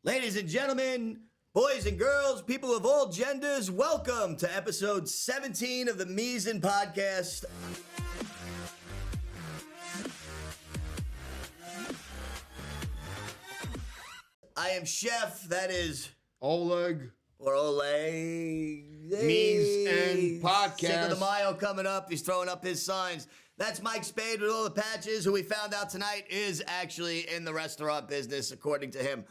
Ladies and gentlemen, boys and girls, people of all genders, welcome to episode 17 of the Ep17 podcast. I am Chef, that is Oleg. or Oleg. Ep17 podcast. Cinco de Mayo coming up. He's throwing up his signs. That's Mike Spade with all the patches, who we found out tonight is actually in the restaurant business, according to him.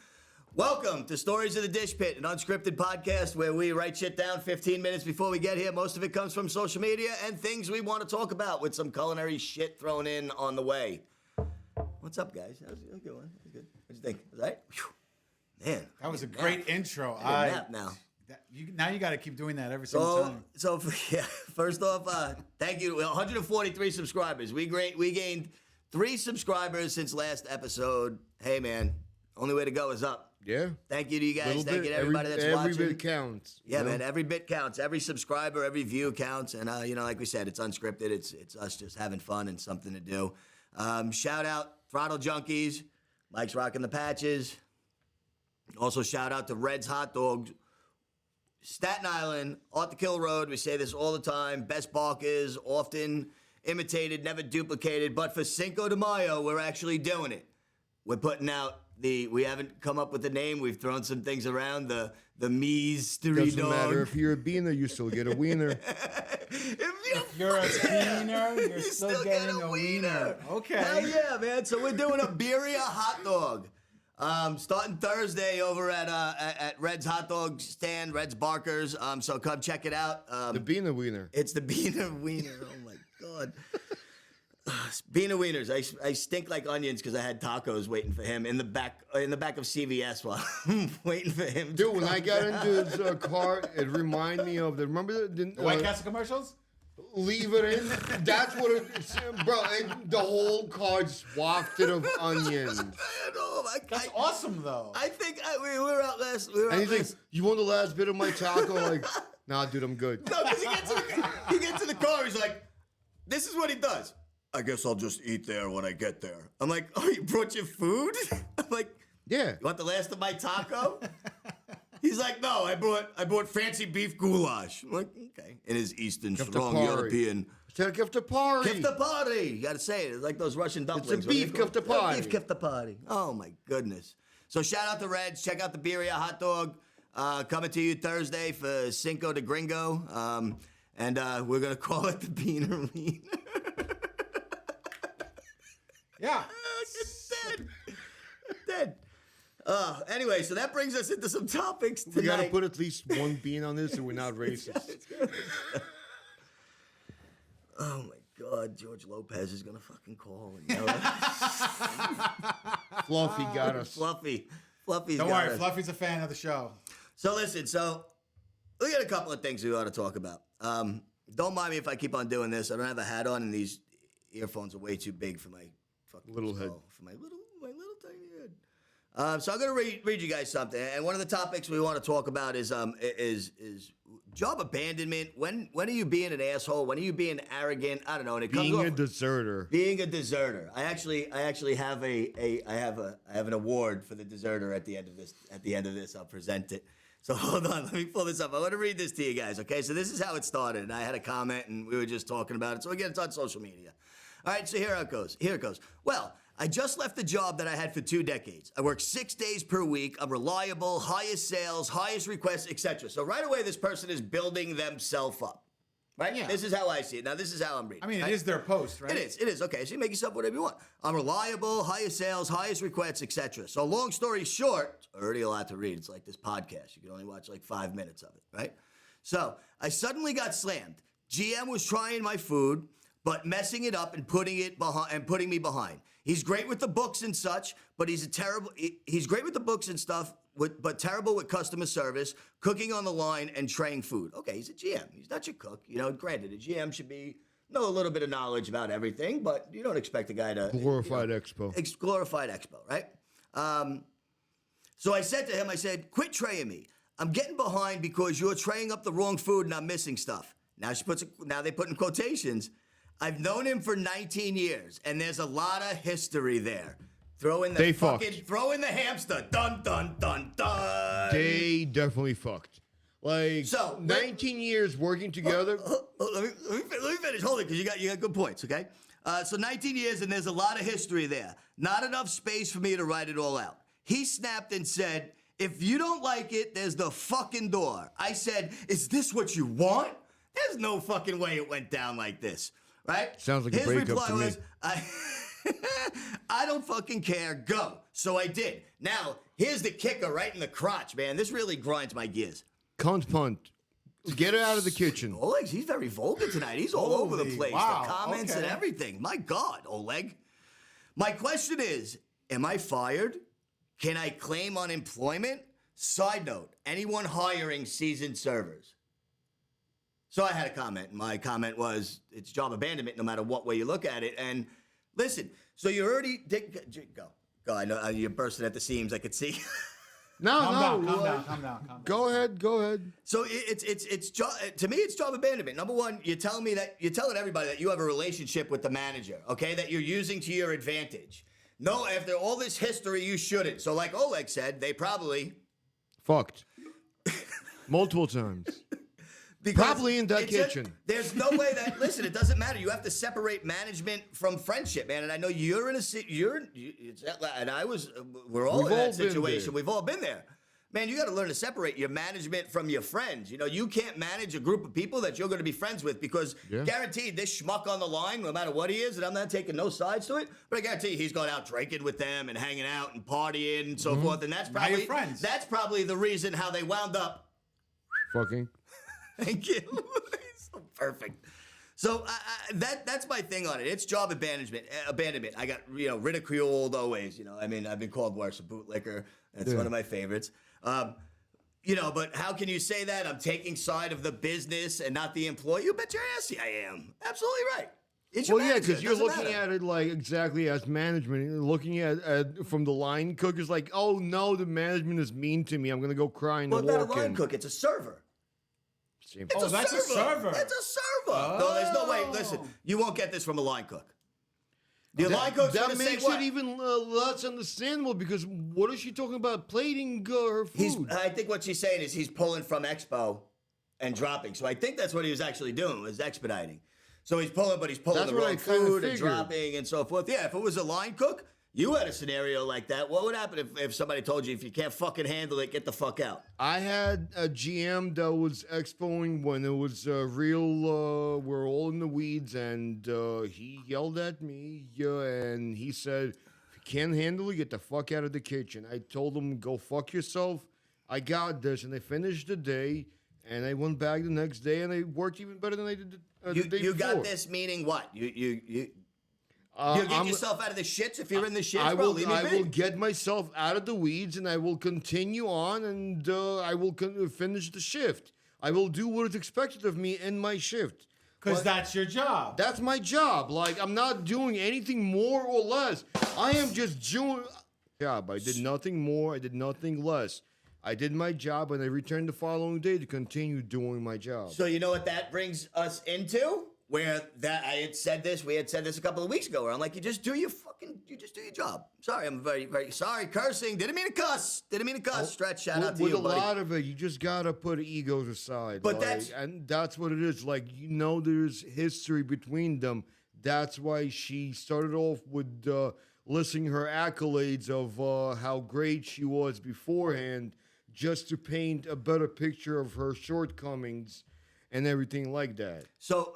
Welcome to Stories of the Dish Pit, an unscripted podcast where we write shit down 15 minutes before we get here. Most of it comes from social media and things we want to talk about with some culinary shit thrown in on the way. What's up, guys? That was a good one. That was good. What'd you think? Was that right? Whew. Man. That was a great intro. I nap now. Now you got to keep doing that every single time. So first off, thank you. 143 subscribers. We gained 3 subscribers since last episode. Hey, man, only way to go is up. Yeah. Thank you to you guys. Thank you to everybody that's watching. Every bit counts. Yeah, man. Every bit counts. Every subscriber, every view counts. And like we said, it's unscripted. It's us just having fun and something to do. Shout out Throttle Junkies. Mike's rocking the patches. Also shout out to Red's Hot Dogs. Staten Island, off the Kill Road. We say this all the time. Best barkers, often imitated, never duplicated. But for Cinco de Mayo, we're actually doing it. We're putting out we haven't come up with a name. We've thrown some things around. The mystery Doesn't dog. matter if you're a Wiener, you still get a Wiener. If you're a Wiener, you're still getting a Wiener. Okay. Hell yeah, man. So we're doing a birria hot dog. Starting Thursday over at Red's Hot Dog Stand, Red's Barkers. So come check it out. The Wiener Wiener. It's the Wiener Wiener. Oh my God. Wiener Wieners. I stink like onions because I had tacos waiting for him in the back of CVS while I'm waiting for him. Dude, when I got into his car, it reminded me of remember the White Castle commercials? Leave it in. That's what it's, bro. The whole car's wafted of onions. That's awesome, though. I think we were out last. And he's like, "You want the last bit of my taco?" Like, nah, dude, I'm good. No, because he gets in the car. He's like, "This is what he does. I guess I'll just eat there when I get there." I'm like, "Oh, you brought your food?" I'm like, Yeah. "You want the last of my taco?" He's like, "No, I brought fancy beef goulash." I'm like, "Okay." In his Eastern strong European. It's a kiftapari. Kiftapari. You got to say it. It's like those Russian dumplings. It's a beef kiftapari. Beef kiftapari. Oh, my goodness. So shout out to Reds. Check out the birria hot dog. Coming to you Thursday for Cinco de Gringo. And we're going to call it the Wiener Wiener. Yeah. I'm dead. Anyway, so that brings us into some topics tonight. We got to put at least one bean on this, and we're not racist. Oh my God, George Lopez is gonna fucking call and yell. Fluffy got us. Fluffy's Don't got worry, us. Fluffy's a fan of the show. So listen, we got a couple of things we ought to talk about. Don't mind me if I keep on doing this. I don't have a hat on, and these earphones are way too big for my fucking Little head. for my little tiny head. So I'm gonna read you guys something, and one of the topics we want to talk about is job abandonment. When are you being an asshole? When are you being arrogant? I don't know. And it comes Being a off- deserter. Being a deserter. I actually have I have an award for the deserter at the end of this. At the end of this, I'll present it. So hold on, let me pull this up. I want to read this to you guys. Okay, so this is how it started, and I had a comment, and we were just talking about it. So again, it's on social media. All right, so here it goes. Well, I just left the job that I had for 2 decades. I work 6 days per week. I'm reliable, highest sales, highest requests, etc. So right away, this person is building themselves up. Right? Yeah. This is how I see it. Now, this is how I'm reading. I mean, right? it is their post, right? It is. Okay, so you make yourself whatever you want. I'm reliable, highest sales, highest requests, etc. So long story short, already a lot to read. It's like this podcast. You can only watch like 5 minutes of it, right? So I suddenly got slammed. GM was trying my food, but messing it up and putting me behind. He's great with the books and such, but he's great with the books and stuff, but terrible with customer service, cooking on the line, and traying food. Okay, he's a GM. He's not your cook. Granted, a GM should know a little bit of knowledge about everything, but you don't expect a guy to... Glorified expo. Glorified expo, right? So I said to him, quit traying me. I'm getting behind because you're traying up the wrong food and I'm missing stuff. Now they put in quotations. I've known him for 19 years, and there's a lot of history there. Throw in the hamster. Dun, dun, dun, dun. they definitely fucked. Like, So, 19 years working together. Let me finish. Hold it, because you got good points, okay? So 19 years, and there's a lot of history there. Not enough space for me to write it all out. He snapped and said, if you don't like it, there's the fucking door. I said, is this what you want? There's no fucking way it went down like this, right? Sounds like a His breakup reply to me. was, I don't fucking care. Go. So I did. Now, here's the kicker right in the crotch, man. This really grinds my gears. Cunt punt. Get her out of the kitchen. Oleg, he's very vulgar tonight. He's all over the Holy, place. wow, The comments and okay. everything. My God, Oleg. My question is, am I fired? Can I claim unemployment? Side note, anyone hiring seasoned servers? So I had a comment. My comment was, it's job abandonment no matter what way you look at it. And listen, so you already did, go. I know you're bursting at the seams. I could see. Calm down. Go ahead. So to me, it's job abandonment. Number one, you're telling everybody that you have a relationship with the manager, okay, that you're using to your advantage. No, after all this history, you shouldn't. So like Oleg said, they probably Fucked. Multiple times. because Probably in that it's just- kitchen. there's no way that listen. It doesn't matter. You have to separate management from friendship, man. And I know you're in and I was. We're all We've in all that been situation. there. We've all been there. Man, you got to learn to separate your management from your friends. You know, you can't manage a group of people that you're going to be friends with because guaranteed this schmuck on the line, no matter what he is, and I'm not taking no sides to it, but I guarantee you he's going out drinking with them and hanging out and partying and so forth. And that's Now you're probably friends. that's probably the reason how they wound up. Fucking. Thank you. So perfect. So that's my thing on it. It's job abandonment. I got ridiculed always. I mean, I've been called worse, a bootlicker. That's one of my favorites. But how can you say that? I'm taking side of the business and not the employee. You bet your ass I am. Absolutely right. It's your Well, yeah, manager. because It you're doesn't looking matter. at it like exactly as management. You're looking at from the line cook is like, oh no, the management is mean to me. I'm gonna go cry in Well, the it's not a walk-in. line cook. It's a server. Same. It's that's a server. It's a server. No, there's no way. Listen, you won't get this from a line cook. The line cook's that gonna say makes what? it even less understandable because what is she talking about? Plating her food. I think what she's saying is he's pulling from Expo and dropping. So I think that's what he was actually doing, was expediting. So he's pulling That's the what I wrong kinda food and figured. dropping and so forth. Yeah, if it was a line cook, you had a scenario like that. What would happen if somebody told you, if you can't fucking handle it, get the fuck out? I had a GM that was expoing when it was real, we're all in the weeds, and he yelled at me, and he said, if you can't handle it, get the fuck out of the kitchen. I told him, go fuck yourself. I got this, and they finished the day, and I went back the next day, and I worked even better than I did the day You before. got this, meaning what? You get I'm- yourself out of the shits if you're in the shits, I bro. will. Leave me I be. will get myself out of the weeds, and I will continue on, and I will finish the shift. I will do what is expected of me in my shift. Because But that's your job. that's my job. Like, I'm not doing anything more or less. I am just doing job. I did nothing more. I did nothing less. I did my job, and I returned the following day to continue doing my job. So you know what that brings us into? Where that we had said this a couple of weeks ago, where I'm like, you just do your job. Sorry, I'm very, very sorry. Cursing. Didn't mean to cuss. Stretch, shout out to With you, a buddy. lot of it, you just gotta put egos aside. But that's- and that's what it is. Like, there's history between them. That's why she started off with listing her accolades of how great she was beforehand, just to paint a better picture of her shortcomings and everything like that. So,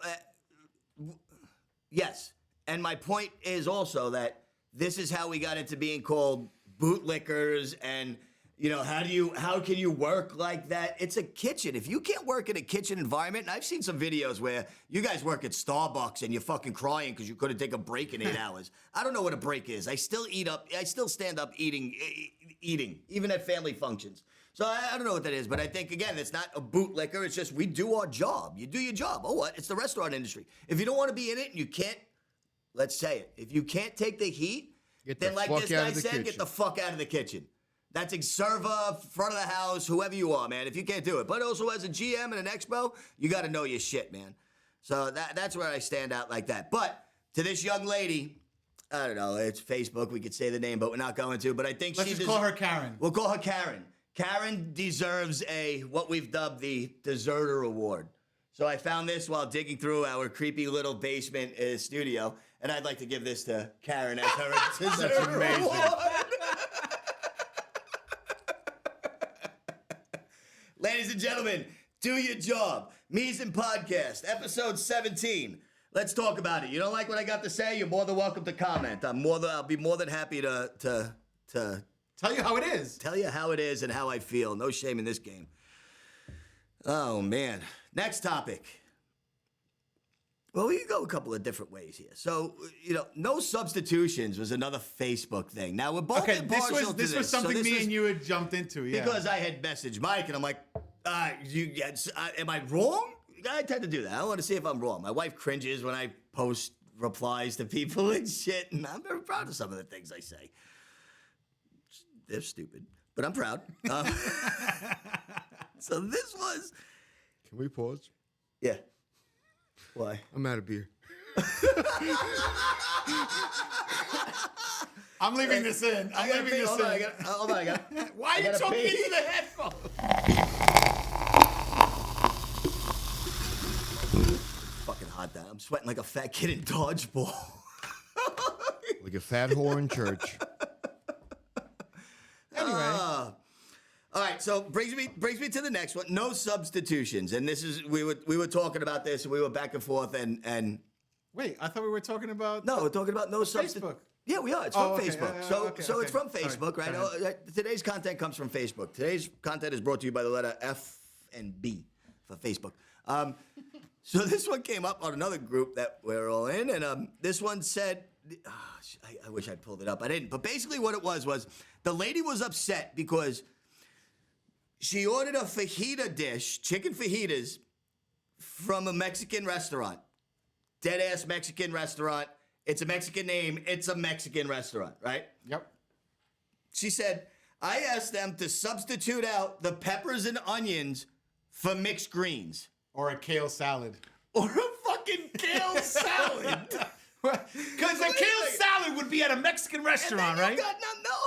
yes. And my point is also that this is how we got into being called bootlickers and, how can you work like that? It's a kitchen. If you can't work in a kitchen environment, and I've seen some videos where you guys work at Starbucks and you're fucking crying because you couldn't take a break in 8 hours. I don't know what a break is. I still stand up eating, even at family functions. So I don't know what that is, but I think, again, it's not a bootlicker. It's just we do our job. You do your job. Oh, what? It's the restaurant industry. If you don't want to be in it and you can't, let's say it. If you can't take the heat, Get then the like fuck this out guy of the said, get kitchen. the fuck out of the kitchen. That's a server, front of the house, whoever you are, man. If you can't do it. But also as a GM and an expo, you got to know your shit, man. So that's where I stand out like that. But to this young lady, I don't know, it's Facebook. We could say the name, but we're not going to. But I think Let's just call her Karen. We'll call her Karen. Karen deserves what we've dubbed the Deserter Award. So I found this while digging through our creepy little basement studio, and I'd like to give this to Karen as her Deserter Award. Ladies and gentlemen, do your job. Mies and Podcast, episode 17. Let's talk about it. You don't like what I got to say? You're more than welcome to comment. I'll be more than happy to Tell you how it is. tell you how it is and how I feel. No shame in this game. Oh, man. Next topic. Well, we can go a couple of different ways here. So, no substitutions was another Facebook thing. Now, we're both impartial to this was something So me and you had jumped into, yeah. because I had messaged Mike, and I'm like, am I wrong? I tend to do that. I want to see if I'm wrong. My wife cringes when I post replies to people and shit, and I'm very proud of some of the things I say. They're stupid, but I'm proud. So this was... Can we pause? Yeah. Why? I'm out of beer. I'm leaving this in. I'm leaving this in. Hold on, I got Why are you gotta talking pee. into the headphones? fucking hot down. I'm sweating like a fat kid in dodgeball. Like a fat whore in church. Anyway. All right, so brings me to the next one. No substitutions, and this is we were talking about this, and we were back and forth, and Wait, I thought we were talking about... no, we're talking about no substitutions. Facebook. Yeah, we are. It's from okay, Facebook. okay, So it's from Sorry, Facebook, go right? ahead. Today's content comes from Facebook. Today's content is brought to you by the letter F and B for Facebook. So this one came up on another group that we're all in, and this one said, I wish I'd pulled it up. I didn't. But basically what it was the lady was upset because she ordered a fajita dish, chicken fajitas, from a Mexican restaurant. Dead-ass Mexican restaurant. It's a Mexican name. It's a Mexican restaurant, right? Yep. She said, I asked them to substitute out the peppers and onions for mixed greens. Or a kale salad. Or a fucking kale salad. Because a kale salad would be at a Mexican restaurant, right? No,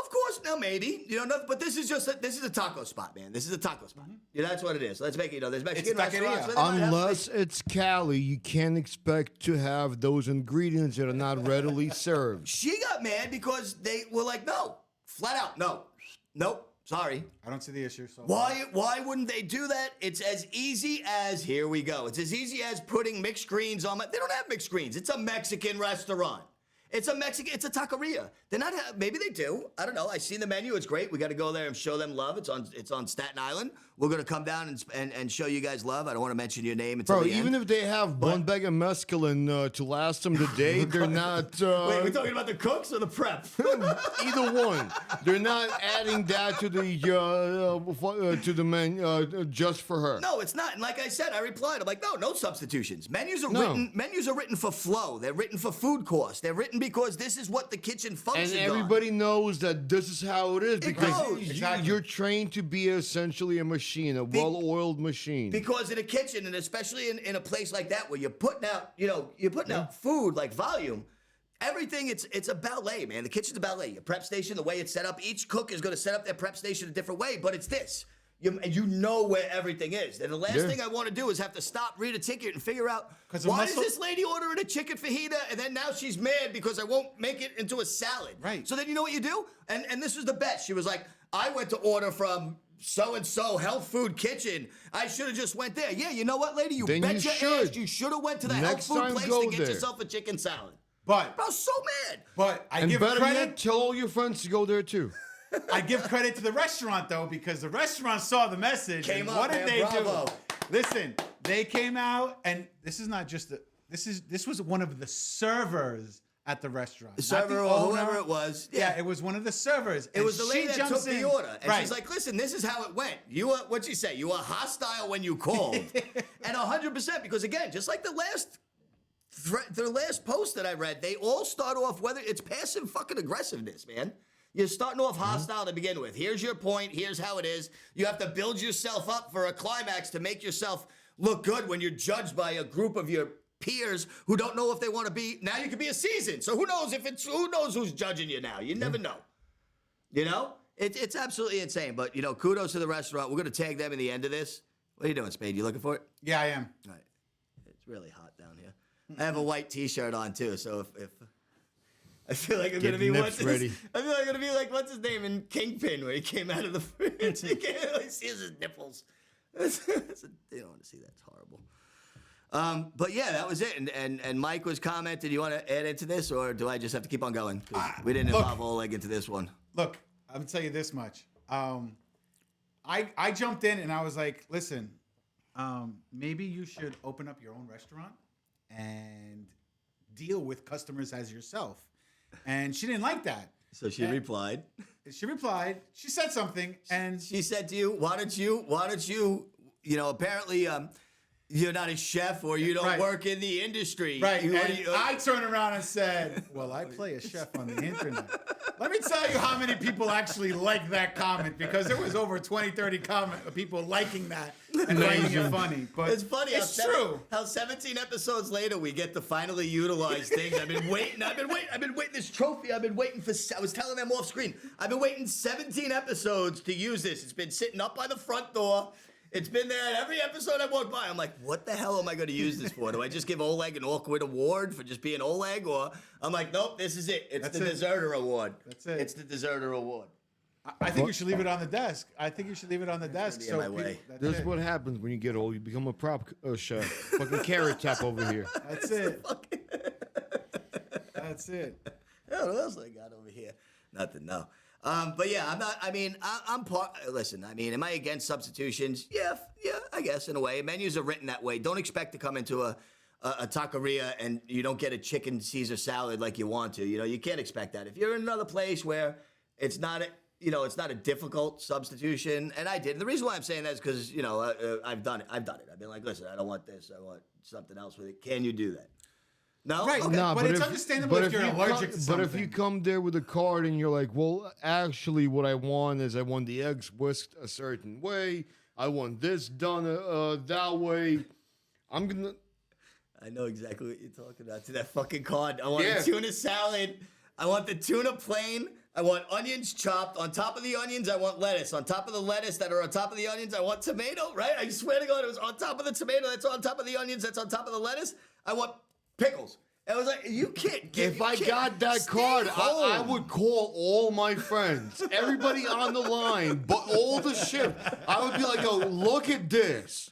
of course, no, maybe. But this is just this is a taco spot, man. This is a taco spot. Yeah, that's what it is. Let's make it. There's Mexican restaurants. taqueria. where they might have Unless it's Cali, you can't expect to have those ingredients that are not readily served. She got mad because they were like, no, flat out, no, nope, sorry. I don't see the issue. So Why wouldn't they do that? It's as easy as, here we go. It's as easy as putting mixed greens on they don't have mixed greens. It's a Mexican restaurant. It's a taqueria. They're not, maybe they do. I don't know. I seen the menu. It's great. We got to go there and show them love. It's on Staten Island. We're going to come down and show you guys love. I don't want to mention your name until Bro, the even end. if they have one bag of mescaline to last them the day, they're not... Wait, we're talking about the cooks or the prep? Either one. They're not adding that to the menu just for her. No, it's not. And like I said, I replied. I'm like, no substitutions. Menus are No. written for flow. They're written for food cost. They're written because this is what the kitchen functions And on. everybody knows that this is how it is because goes. Exactly. you're trained to be essentially a machine, a well-oiled machine. Because in a kitchen, and especially in a place like that where you're putting out, food like volume, everything, it's a ballet, man. The kitchen's a ballet. Your prep station, the way it's set up, each cook is going to set up their prep station a different way, but it's this. You know where everything is. And the last thing I want to do is have to stop, read a ticket, and figure out why is this lady ordering a chicken fajita, and then now she's mad because I won't make it into a salad. Right. So then you know what you do? And this was the best. She was like, I went to order from so-and-so health food kitchen. I should have just went there. Yeah, you know what, lady? You Then bet you your should. ass you should have went to the Next health food time, place go to get there. yourself a chicken salad. But I was so mad. I And give better credit. yet, tell all your friends to go there too. I give credit to the restaurant though, because the restaurant saw the message. Came and up, what did man, they bravo. do? Listen, they came out, and this is not just this was one of the servers at the restaurant. The Not server or owner. whoever it was. Yeah, it was one of the servers. It was the lady that took the order. And right. she's like, listen, this is how it went. You were, what'd she say? You were hostile when you called. And 100%, because again, just like the last post that I read, they all start off, whether it's passive fucking aggressiveness, man. You're starting off hostile to begin with. Here's your point. Here's how it is. You have to build yourself up for a climax to make yourself look good when you're judged by a group of your peers who don't know if they want to be. Now you could be a season. So who knows who knows who's judging you now? You never know. You know? It's absolutely insane. But, you know, kudos to the restaurant. We're going to tag them in the end of this. What are you doing, Spade? You looking for it? Yeah, I am. All right. It's really hot down here. I have a white T-shirt on, too. So if I feel like I'm going to be ready. I feel like I'm going to be like, what's his name in Kingpin, where he came out of the fridge. You can't really see his nipples. You don't want to see that. It's horrible. But yeah, that was it. And Mike was commenting. You want to add into this, or do I just have to keep on going? 'Cause we didn't involve Oleg into this one. Look, I'm gonna tell you this much. I jumped in and I was like, listen, maybe you should open up your own restaurant and deal with customers as yourself. And she didn't like that. So she replied. She replied. She said something, and She said to you, why don't you, apparently you're not a chef or you don't Right. work in the industry. right. You- And you- I turned around and said, well, I play a chef on the internet. Let me tell you how many people actually liked that comment, because there was over 20, 30 people liking that and finding it funny. But It's funny. It's how true. How 17 episodes later we get to finally utilize things. I've been waiting this trophy. I've been waiting for. I was telling them off screen. I've been waiting 17 episodes to use this. It's been sitting up by the front door. It's been there every episode I walk by. I'm like, what the hell am I going to use this for? Do I just give Oleg an awkward award for just being Oleg? Or I'm like, nope, this is it. It's That's the it. deserter award. That's it. It's the deserter award. I think you should leave it on the desk. I think you should leave it on the desk. be in my way. That's it. what happens when you get old. You become a prop chef. Fucking carrot top over here. That's it. That's it. Yeah, what else I got over here? Nothing, no. But yeah, I'm not. I mean, I'm part. Listen, I mean, am I against substitutions? Yeah, I guess in a way. Menus are written that way. Don't expect to come into a taqueria and you don't get a chicken Caesar salad like you want to. You know, you can't expect that. If you're in another place where it's not it's not a difficult substitution, and I did. The reason why I'm saying that is because I've done it. I've been like, listen, I don't want this. I want something else with it. Can you do that? No, Right. Okay. Nah, But it's understandable if you're allergic to But if you something. come there with a card and you're like, well, actually, what I want is I want the eggs whisked a certain way. I want this done that way. I'm gonna. I know exactly what you're talking about. To that fucking card. I want Yeah. a tuna salad. I want the tuna plain. I want onions chopped. On top of the onions, I want lettuce. On top of the lettuce that are on top of the onions, I want tomato, right? I swear to God, it was on top of the tomato. That's on top of the onions. That's on top of the lettuce. I want pickles. And I was like, you can't get. If I got that card, I would call all my friends, everybody on the line, but all the shit. I would be like, oh, look at this.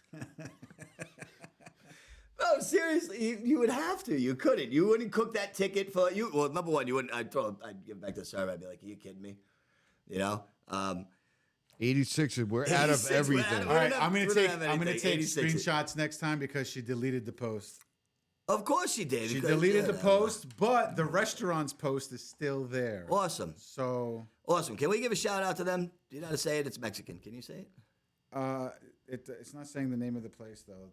No, seriously, you would have to. You couldn't. You wouldn't cook that ticket for you. Well, number one, you wouldn't. I'd give it back to the server. I'd be like, are you kidding me? You know. 86, we're out of 86, we're everything. out All right, don't I'm have- gonna we don't take have I'm gonna anything. take 86. screenshots next time because she deleted the post. Of course she did. She because- deleted yeah, the post, but the restaurant's post is still there. Awesome. So Awesome. Can we give a shout out to them? Do you know how to say it? It's Mexican. Can you say it? it's not saying the name of the place though.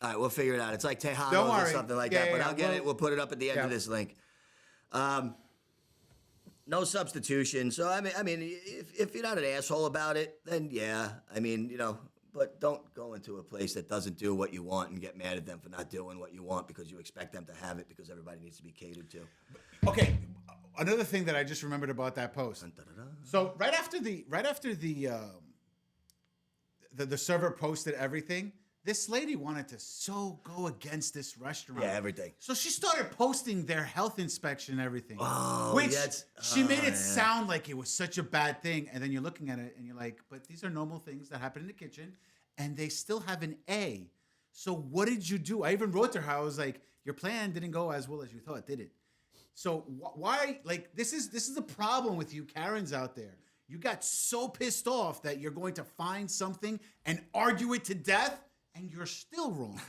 All right, we'll figure it out. It's like Tejanos Don't or worry. something like Yeah, that. But yeah, I'll get well- it. We'll put it up at the end of Yeah. this link. No substitution. So I mean, if you're not an asshole about it, then yeah. I mean, but don't go into a place that doesn't do what you want and get mad at them for not doing what you want because you expect them to have it because everybody needs to be catered to. Okay, another thing that I just remembered about that post. So right after the server posted everything, this lady wanted to so go against this restaurant. Yeah, everything. So she started posting their health inspection and everything. Oh, which that's- she made it yeah. sound like it was such a bad thing. And then you're looking at it and you're like, but these are normal things that happen in the kitchen and they still have an A. So what did you do? I even wrote to her. I was like, your plan didn't go as well as you thought, did it? So why, like, this is the problem with you Karens out there. You got so pissed off that you're going to find something and argue it to death, and you're still wrong.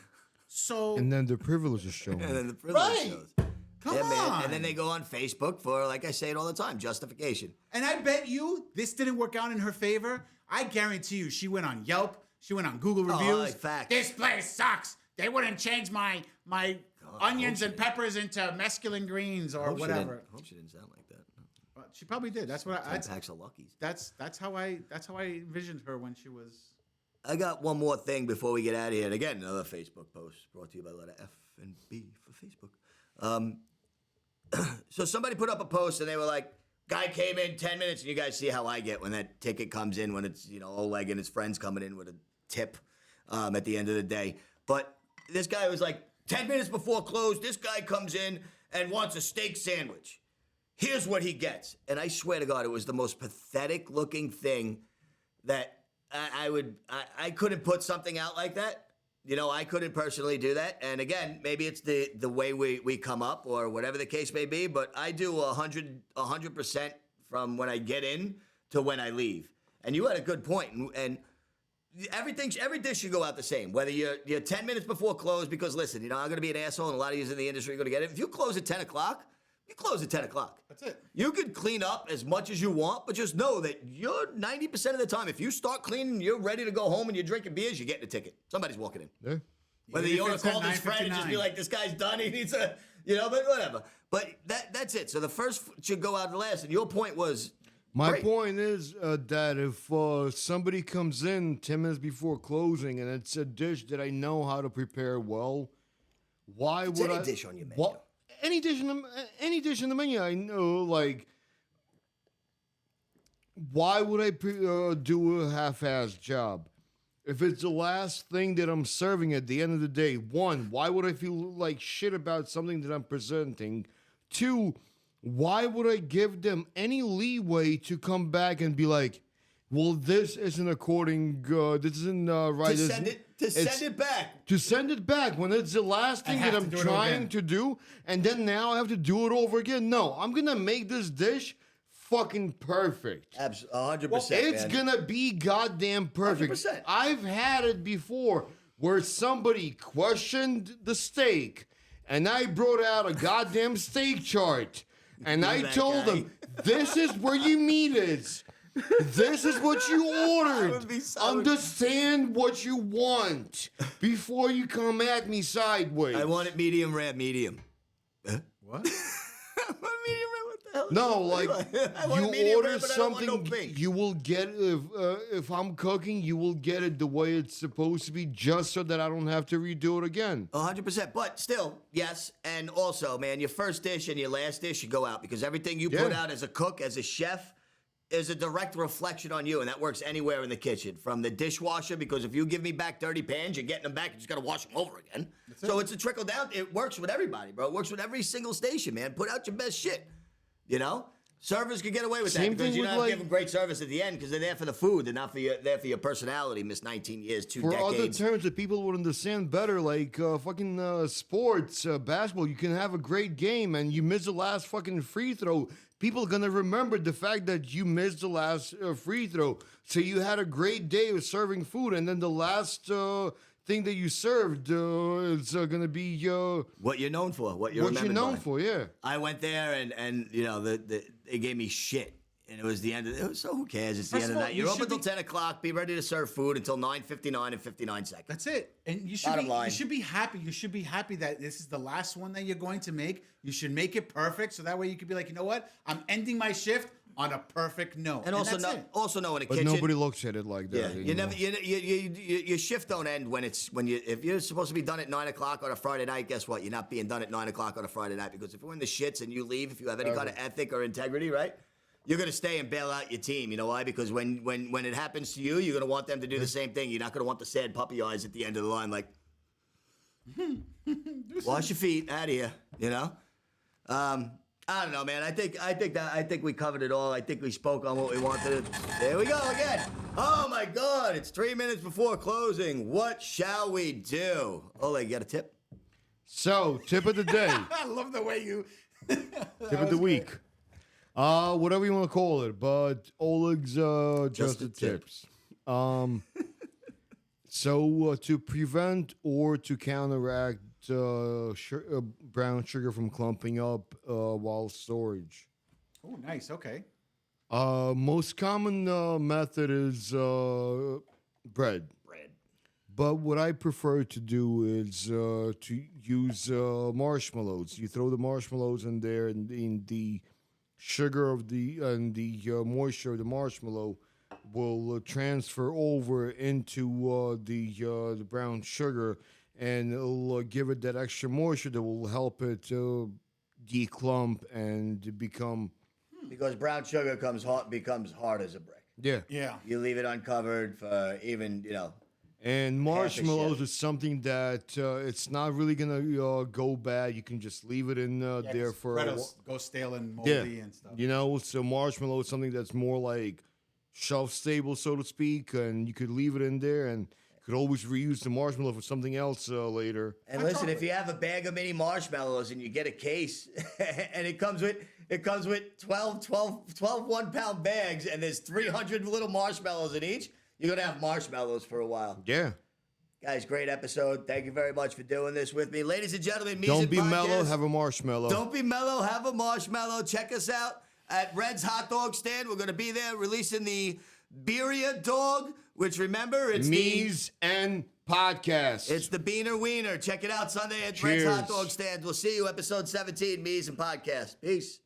So And then the privilege is showing. And then the privilege Right. shows. come Yeah, on. man. And then they go on Facebook for, like I say it all the time, justification. And I bet you this didn't work out in her favor. I guarantee you she went on Yelp. She went on Google reviews. like facts. This place sucks. They wouldn't change my onions and peppers into mescaline greens or whatever. Hope she didn't sound like that. But she probably did. That's what I, 10 packs of Luckies. that's how I envisioned her when she was. I got one more thing before we get out of here. And again, another Facebook post brought to you by the letter F and B for Facebook. So somebody put up a post and they were like, Guy came in 10 minutes, and you guys see how I get when that ticket comes in, when it's, Oleg and his friends coming in with a tip at the end of the day. But this guy was like 10 minutes before close, this guy comes in and wants a steak sandwich. Here's what he gets. And I swear to God, it was the most pathetic looking thing that I couldn't put something out like that. I couldn't personally do that. And again, maybe it's the way we come up or whatever the case may be, but I do 100% from when I get in to when I leave. And you had a good point. And every dish should go out the same, whether you're 10 minutes before close, because listen, I'm going to be an asshole and a lot of you in the industry are going to get it. If you close at 10 o'clock, you close at 10 o'clock. That's it. You can clean up as much as you want, but just know that you're 90% of the time, if you start cleaning, you're ready to go home and you're drinking beers, you're getting a ticket. Somebody's walking in. Yeah. Whether Even you if want it's to at call this friend and just be 9:59. like, this guy's done, he needs a, but whatever. But that's it. So the first should go out last. And your point was, My great. point is that if somebody comes in 10 minutes before closing and it's a dish that I know how to prepare well, why It's would any I? dish on your menu. Any dish in the menu, I know. Like, why would I do a half-assed job? If it's the last thing that I'm serving at the end of the day, one, why would I feel like shit about something that I'm presenting? Two, why would I give them any leeway to come back and be like, well, this isn't this isn't right. To send it back. To send it back when it's the last thing have that to I'm do it trying again. to do, and then now I have to do it over again. No, I'm gonna make this dish fucking perfect. Absolutely, 100%. It's man. gonna be goddamn perfect. 100%. I've had it before where somebody questioned the steak, and I brought out a goddamn steak chart, and I that told guy. them, "This is where your meat is. This is what you ordered. would be so- Understand what you want before you come at me sideways." I want it medium rare, medium. What? I want medium rare, what the hell? No, like I want it you medium order rare, but I don't want something, no pink. you will get if I'm cooking, you will get it the way it's supposed to be, just so that I don't have to redo it again. 100%. But still, yes. And also, man, your first dish and your last dish should go out because everything you put Yeah. out as a cook, as a chef, is a direct reflection on you. And that works anywhere in the kitchen. From the dishwasher, because if you give me back dirty pans, you're getting them back. You just got to wash them over again. So it's a trickle down. It works with everybody, bro. It works with every single station, man. Put out your best shit. Servers can get away with Same that because thing you with, don't have to like- give them great service at the end because they're there for the food. They're not there for your personality. Miss 19 years, two For other decades. terms that people would understand better, like fucking sports, basketball, you can have a great game and you miss the last fucking free throw. People are gonna remember the fact that you missed the last free throw. So you had a great day of serving food, and then the last thing that you served is gonna be What you're known for. What you're what you're remembered known by. for. Yeah. I went there and they gave me shit. And it was the end of it. So who cares? It's the First end of of the all, night. you You're open should until be- 10 o'clock. Be ready to serve food until 9:59 and 59 seconds. That's it. And you should Bottom be line. you should be happy. You should be happy that this is the last one that you're going to make. You should make it perfect so that way you could be like, you know what? I'm ending my shift on a perfect note. And also that's it. also know in a But kitchen. nobody looks at it like that. Yeah, you anymore. never. Your shift don't end if you're supposed to be done at 9 o'clock on a Friday night. Guess what? You're not being done at 9 o'clock on a Friday night because if you're in the shits and you leave, if you have any kind of ethic or integrity, right? You're gonna stay and bail out your team. You know why? Because when it happens to you, you're gonna want them to do the same thing. You're not gonna want the sad puppy eyes at the end of the line, like, wash your feet out of here. I don't know, man. I think we covered it all. I think we spoke on what we wanted. There we go again. Oh my God! It's 3 minutes before closing. What shall we do? Oleg, you got a tip? So, tip of the day, I love the way you tip of the week, whatever you want to call it, but Oleg's just the a tip. tips. So to prevent or to counteract brown sugar from clumping up while storage. Oh, nice. Okay. Most common method is bread. But what I prefer to do is to use marshmallows. You throw the marshmallows in there, and in the sugar of the moisture of the marshmallow will transfer over into the brown sugar, and it'll give it that extra moisture that will help it declump and become because brown sugar becomes hard as a brick. Yeah. Yeah. You leave it uncovered for even, And a marshmallows shift. is something that it's not really gonna go bad. You can just leave it in Yeah, there 'cause for bread a will while. go stale and moldy and stuff. So marshmallow is something that's more like shelf stable, so to speak, and you could leave it in there and could always reuse the marshmallow for something else later. And Hot listen, if chocolate. you have a bag of mini marshmallows and you get a case and it comes with 12 1-pound bags and there's 300 little marshmallows in each, you're going to have marshmallows for a while. Yeah. Guys, great episode. Thank you very much for doing this with me. Ladies and gentlemen, Don't be Podcast. mellow, have a marshmallow. Don't be mellow, have a marshmallow. Check us out at Red's Hot Dog Stand. We're going to be there releasing the Birria dog, which remember, it's Me's and podcast. It's the Beaner Wiener. Check it out Sunday at Red's Hot Cheers. Dog Stand. We'll see you, episode 17, Me's and Podcast. Peace.